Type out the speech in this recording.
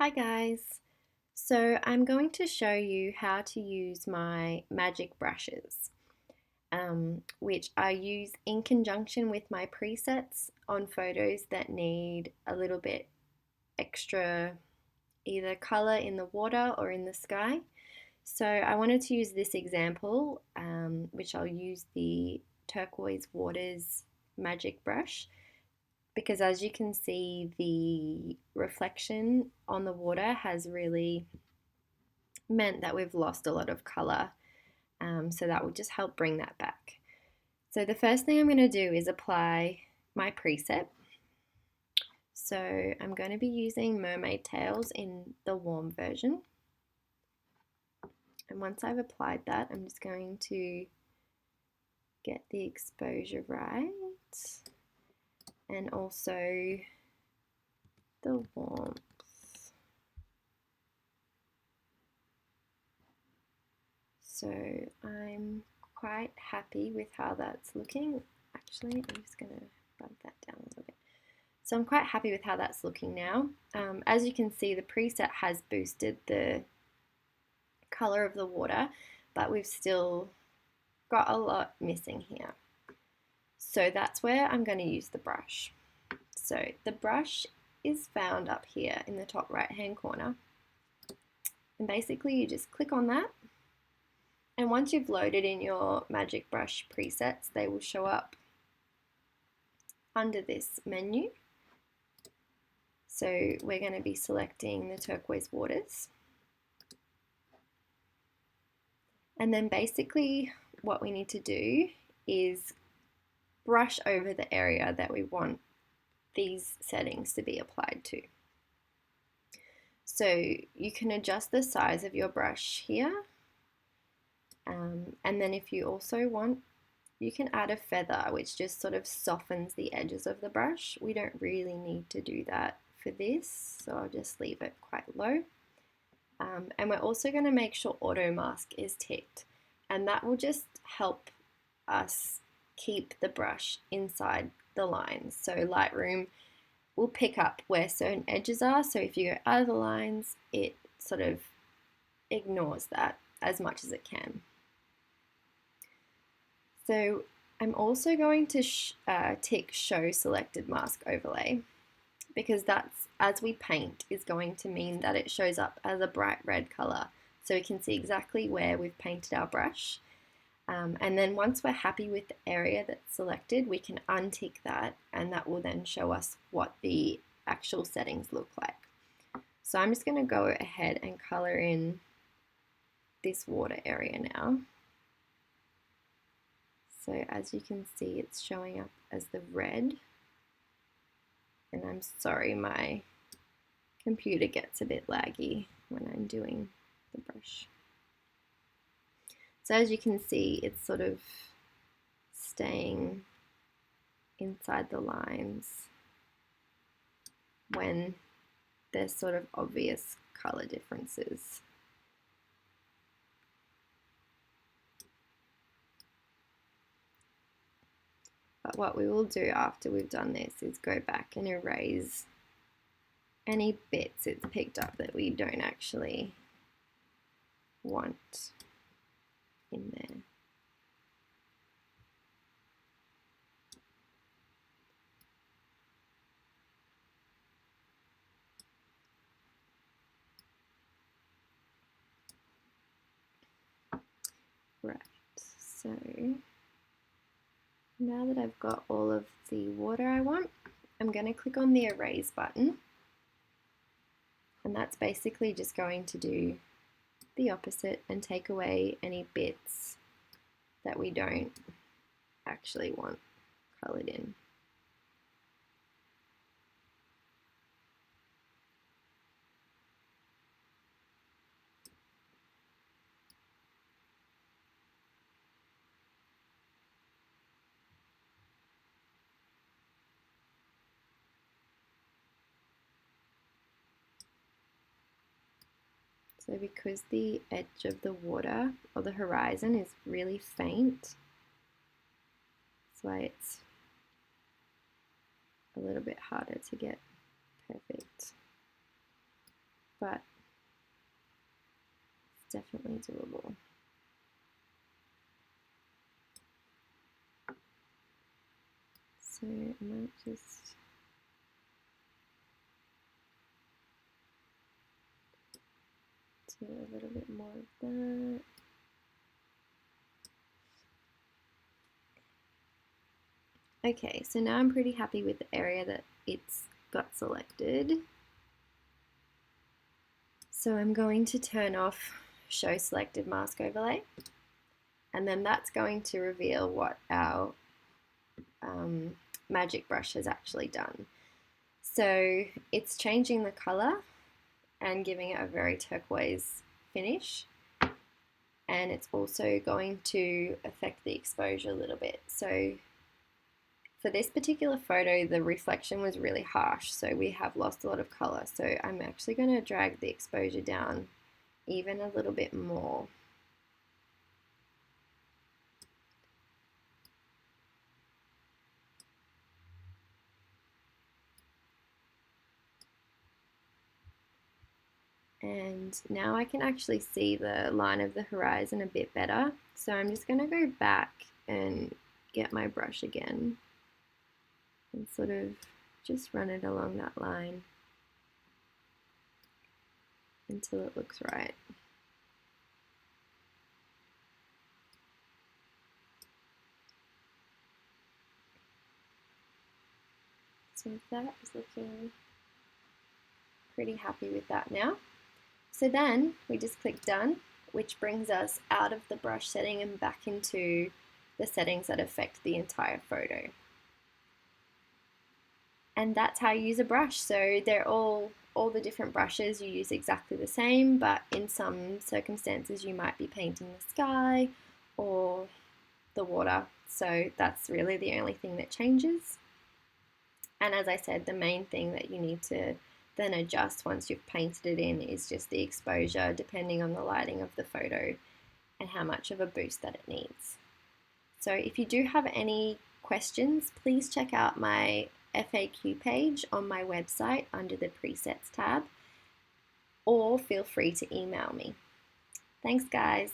Hi guys! So I'm going to show you how to use my magic brushes, which I use in conjunction with my presets on photos that need a little bit extra either color in the water or in the sky. So I wanted to use this example, which I'll use the turquoise waters magic brush because as you can see, the reflection on the water has really meant that we've lost a lot of color. So that will just help bring that back. So the first thing I'm going to do is apply my preset. So I'm going to be using Mermaid Tails in the warm version. And once I've applied that, I'm just going to get the exposure right and also the warmth. So I'm quite happy with how that's looking. Actually, I'm just going to bump that down a little bit. So I'm quite happy with how that's looking now. As you can see, the preset has boosted the color of the water, but we've still got a lot missing here. So that's where I'm going to use the brush. So the brush is found up here in the top right hand corner. And basically you just click on that. And once you've loaded in your magic brush presets, they will show up under this menu. So we're going to be selecting the turquoise waters. And then basically what we need to do is brush over the area that we want these settings to be applied to. So you can adjust the size of your brush here. And then if you also want, you can add a feather, which just sort of softens the edges of the brush. We don't really need to do that for this, so I'll just leave it quite low. And we're also going to make sure auto mask is ticked, and that will just help us keep the brush inside the lines. So Lightroom will pick up where certain edges are, so if you go out of the lines, it sort of ignores that as much as it can. So I'm also going to tick show selected mask overlay, because that's, as we paint, is going to mean that it shows up as a bright red color, so we can see exactly where we've painted our brush. And then once we're happy with the area that's selected, we can untick that, and that will then show us what the actual settings look like. So I'm just going to go ahead and color in this water area now. So as you can see, it's showing up as the red. And I'm sorry, my computer gets a bit laggy when I'm doing the brush. So as you can see, it's sort of staying inside the lines when there's sort of obvious color differences. But what we will do after we've done this is go back and erase any bits it's picked up that we don't actually want in there. Right, so now that I've got all of the water I want, I'm going to click on the erase button, and that's basically just going to do the opposite and take away any bits that we don't actually want colored in. So because the edge of the water or the horizon is really faint, that's why it's a little bit harder to get perfect. but it's definitely doable. So I might just do a little bit more of that. Okay, so now I'm pretty happy with the area that it's got selected. So I'm going to turn off Show Selected Mask Overlay, and then that's going to reveal what our magic brush has actually done. So it's changing the color and giving it a very turquoise finish, and it's also going to affect the exposure a little bit. So for this particular photo, the reflection was really harsh, so we have lost a lot of color. So I'm actually going to drag the exposure down even a little bit more. And now I can actually see the line of the horizon a bit better. So I'm just going to go back and get my brush again and sort of just run it along that line until it looks right. So that is looking pretty happy with that now. So then we just click done, which brings us out of the brush setting and back into the settings that affect the entire photo. And that's how you use a brush. So they're all the different brushes you use exactly the same, but in some circumstances you might be painting the sky or the water. So that's really the only thing that changes. And as I said, the main thing that you need to then adjust once you've painted it in is just the exposure, depending on the lighting of the photo and how much of a boost that it needs. So if you do have any questions, please check out my FAQ page on my website under the presets tab, or feel free to email me. Thanks, guys.